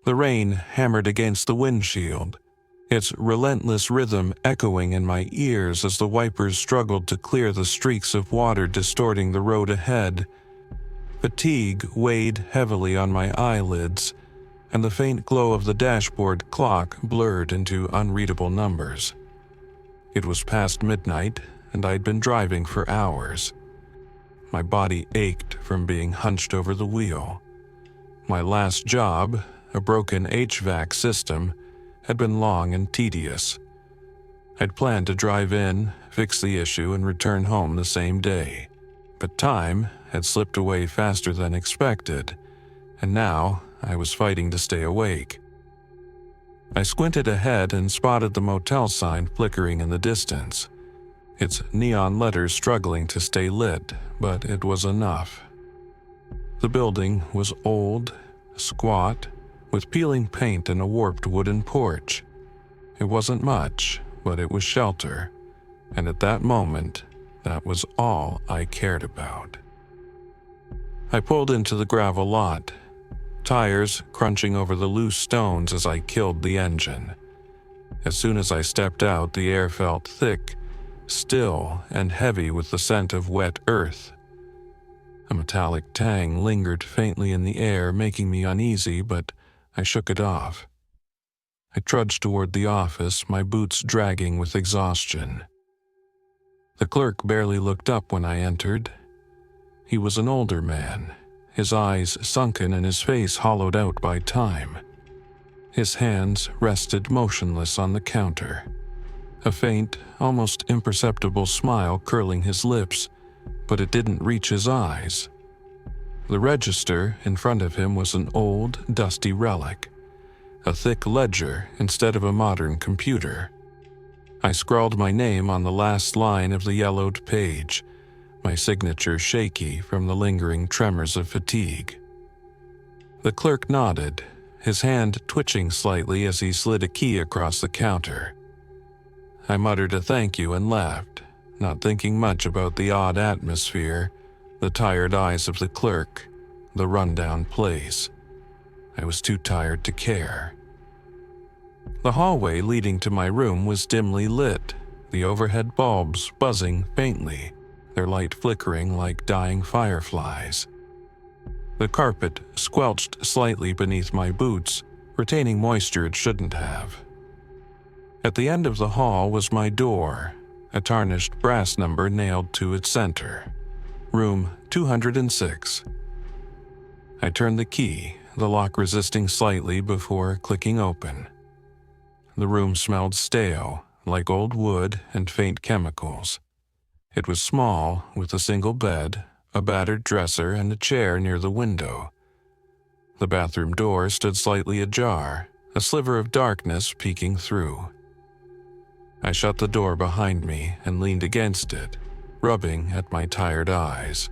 The rain hammered against the windshield, its relentless rhythm echoing in my ears as the wipers struggled to clear the streaks of water distorting the road ahead. Fatigue weighed heavily on my eyelids, and the faint glow of the dashboard clock blurred into unreadable numbers. It was past midnight, and I'd been driving for hours. My body ached from being hunched over the wheel. My last job, a broken HVAC system, had been long and tedious. I'd planned to drive in, fix the issue, and return home the same day. But time had slipped away faster than expected, and now I was fighting to stay awake. I squinted ahead and spotted the motel sign flickering in the distance, its neon letters struggling to stay lit, but it was enough. The building was old, squat, with peeling paint and a warped wooden porch. It wasn't much, but it was shelter, and at that moment, that was all I cared about. I pulled into the gravel lot, tires crunching over the loose stones as I killed the engine. As soon as I stepped out, the air felt thick, still, and heavy with the scent of wet earth. A metallic tang lingered faintly in the air, making me uneasy, but I shook it off. I trudged toward the office, my boots dragging with exhaustion. The clerk barely looked up when I entered. He was an older man, his eyes sunken and his face hollowed out by time. His hands rested motionless on the counter, a faint, almost imperceptible smile curling his lips, but it didn't reach his eyes. The register in front of him was an old, dusty relic, a thick ledger instead of a modern computer. I scrawled my name on the last line of the yellowed page, my signature shaky from the lingering tremors of fatigue. The clerk nodded, his hand twitching slightly as he slid a key across the counter. I muttered a thank you and left, not thinking much about the odd atmosphere, the tired eyes of the clerk, the rundown place. I was too tired to care. The hallway leading to my room was dimly lit, the overhead bulbs buzzing faintly, their light flickering like dying fireflies. The carpet squelched slightly beneath my boots, retaining moisture it shouldn't have. At the end of the hall was my door, a tarnished brass number nailed to its center. Room 206. I turned the key, the lock resisting slightly before clicking open. The room smelled stale, like old wood and faint chemicals. It was small, with a single bed, a battered dresser, and a chair near the window. The bathroom door stood slightly ajar, a sliver of darkness peeking through. I shut the door behind me and leaned against it, rubbing at my tired eyes.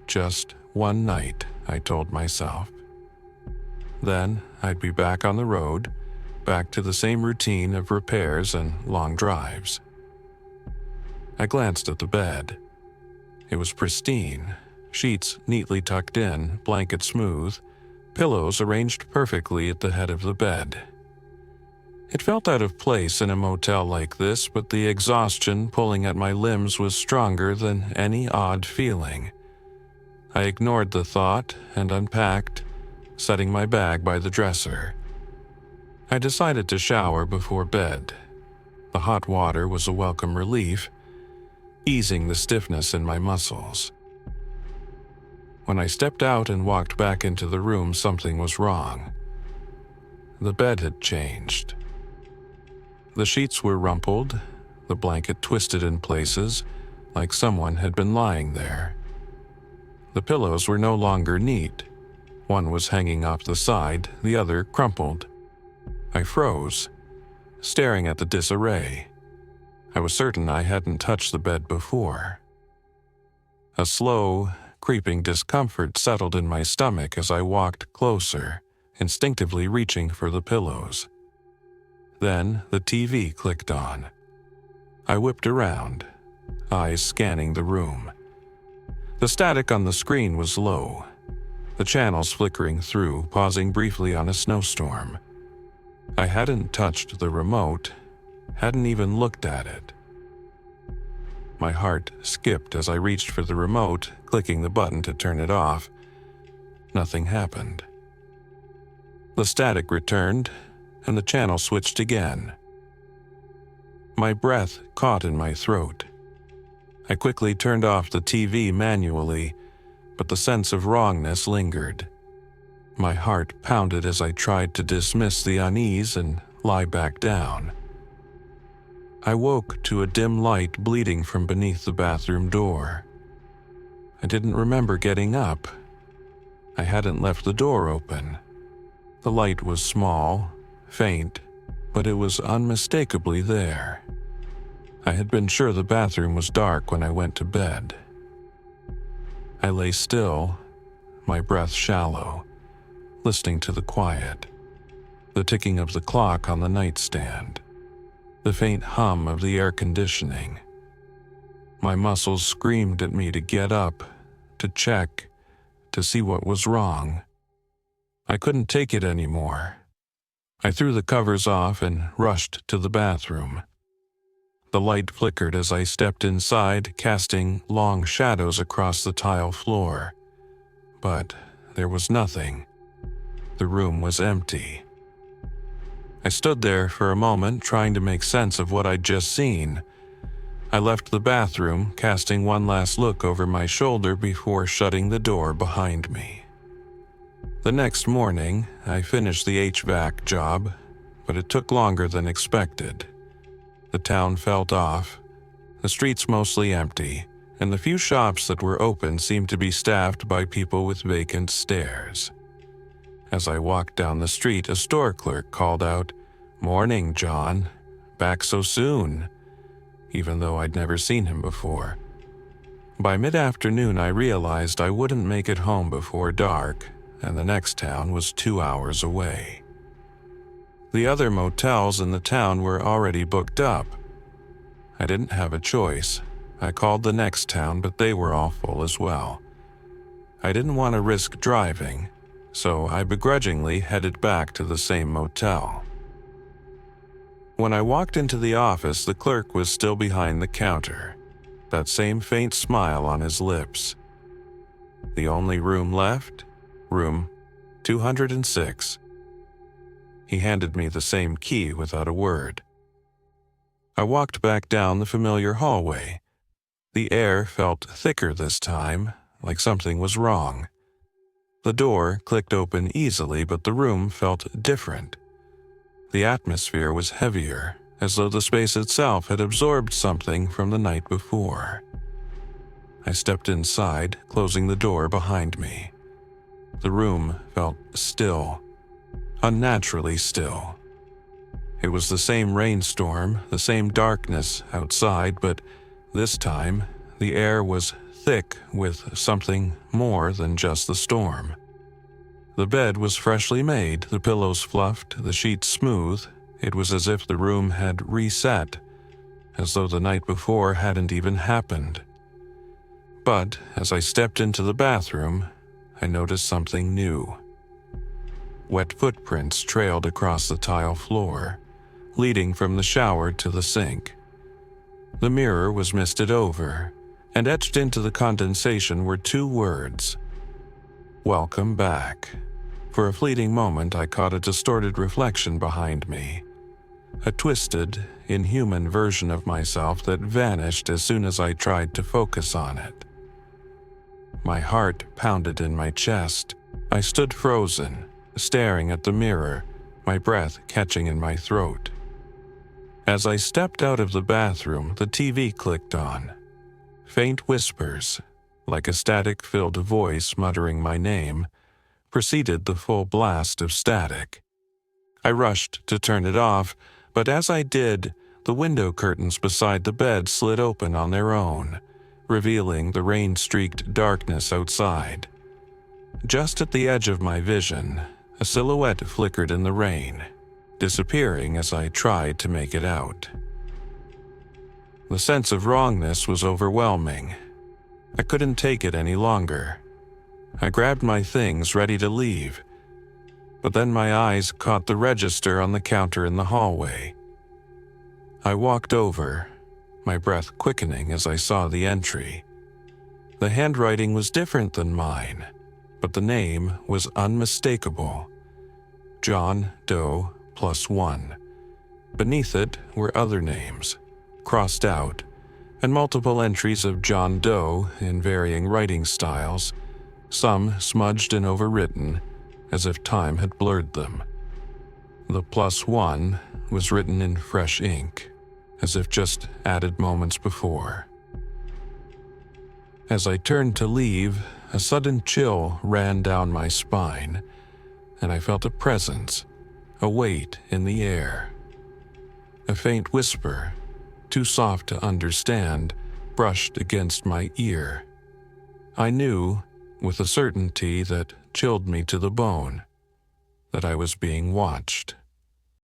Just one night, I told myself. Then I'd be back on the road, back to the same routine of repairs and long drives. I glanced at the bed. It was pristine, sheets neatly tucked in, blanket smooth, pillows arranged perfectly at the head of the bed. It felt out of place in a motel like this, but the exhaustion pulling at my limbs was stronger than any odd feeling. I ignored the thought and unpacked, setting my bag by the dresser. I decided to shower before bed. The hot water was a welcome relief, easing the stiffness in my muscles. When I stepped out and walked back into the room, something was wrong. The bed had changed. The sheets were rumpled, the blanket twisted in places, like someone had been lying there. The pillows were no longer neat. One was hanging off the side, the other crumpled. I froze, staring at the disarray. I was certain I hadn't touched the bed before. A slow, creeping discomfort settled in my stomach as I walked closer, instinctively reaching for the pillows. Then the TV clicked on. I whipped around, eyes scanning the room. The static on the screen was low. the channels flickering through, pausing briefly on a snowstorm. I hadn't touched the remote, hadn't even looked at it. My heart skipped as I reached for the remote, clicking the button to turn it off. Nothing happened. The static returned, and the channel switched again. My breath caught in my throat. I quickly turned off the TV manually, but the sense of wrongness lingered. My heart pounded as I tried to dismiss the unease and lie back down. I woke to a dim light bleeding from beneath the bathroom door. I didn't remember getting up. I hadn't left the door open. The light was small, faint, but it was unmistakably there. I had been sure the bathroom was dark when I went to bed. I lay still, my breath shallow, listening to the quiet, the ticking of the clock on the nightstand, the faint hum of the air conditioning. My muscles screamed at me to get up, to check, to see what was wrong. I couldn't take it anymore. I threw the covers off and rushed to the bathroom. The light flickered as I stepped inside, casting long shadows across the tile floor. But there was nothing. The room was empty. I stood there for a moment, trying to make sense of what I'd just seen. I left the bathroom, casting one last look over my shoulder before shutting the door behind me. The next morning, I finished the HVAC job, but it took longer than expected. The town felt off, the streets mostly empty, and the few shops that were open seemed to be staffed by people with vacant stares. As I walked down the street, a store clerk called out, "Morning, John. Back so soon," even though I'd never seen him before. By mid-afternoon, I realized I wouldn't make it home before dark, and the next town was 2 hours away. The other motels in the town were already booked up. I didn't have a choice. I called the next town, but they were all full as well. I didn't want to risk driving, so I begrudgingly headed back to the same motel. When I walked into the office, the clerk was still behind the counter, that same faint smile on his lips. The only room left? Room 206. He handed me the same key without a word. I walked back down the familiar hallway. The air felt thicker this time, like something was wrong. The door clicked open easily, but the room felt different. The atmosphere was heavier, as though the space itself had absorbed something from the night before. I stepped inside, closing the door behind me. The room felt still, unnaturally still. It was the same rainstorm, the same darkness outside, but this time the air was thick with something more than just the storm. The bed was freshly made, the pillows fluffed, the sheets smooth. It was as if the room had reset, as though the night before hadn't even happened. But as I stepped into the bathroom, I noticed something new. Wet footprints trailed across the tile floor, leading from the shower to the sink. The mirror was misted over, and etched into the condensation were 2 words: "Welcome back." For a fleeting moment, I caught a distorted reflection behind me, a twisted, inhuman version of myself that vanished as soon as I tried to focus on it. My heart pounded in my chest. I stood frozen, staring at the mirror, my breath catching in my throat. As I stepped out of the bathroom, the TV clicked on. Faint whispers, like a static-filled voice muttering my name, preceded the full blast of static. I rushed to turn it off, but as I did, the window curtains beside the bed slid open on their own, revealing the rain-streaked darkness outside. Just at the edge of my vision, a silhouette flickered in the rain, disappearing as I tried to make it out. The sense of wrongness was overwhelming. I couldn't take it any longer. I grabbed my things, ready to leave, but then my eyes caught the register on the counter in the hallway. I walked over, my breath quickening as I saw the entry. The handwriting was different than mine, but the name was unmistakable. John Doe +1. Beneath it were other names, crossed out, and multiple entries of John Doe in varying writing styles, some smudged and overwritten, as if time had blurred them. The +1 was written in fresh ink, as if just added moments before. As I turned to leave, a sudden chill ran down my spine, and I felt a presence, a weight in the air. A faint whisper, too soft to understand, brushed against my ear. I knew, with a certainty that chilled me to the bone, that I was being watched.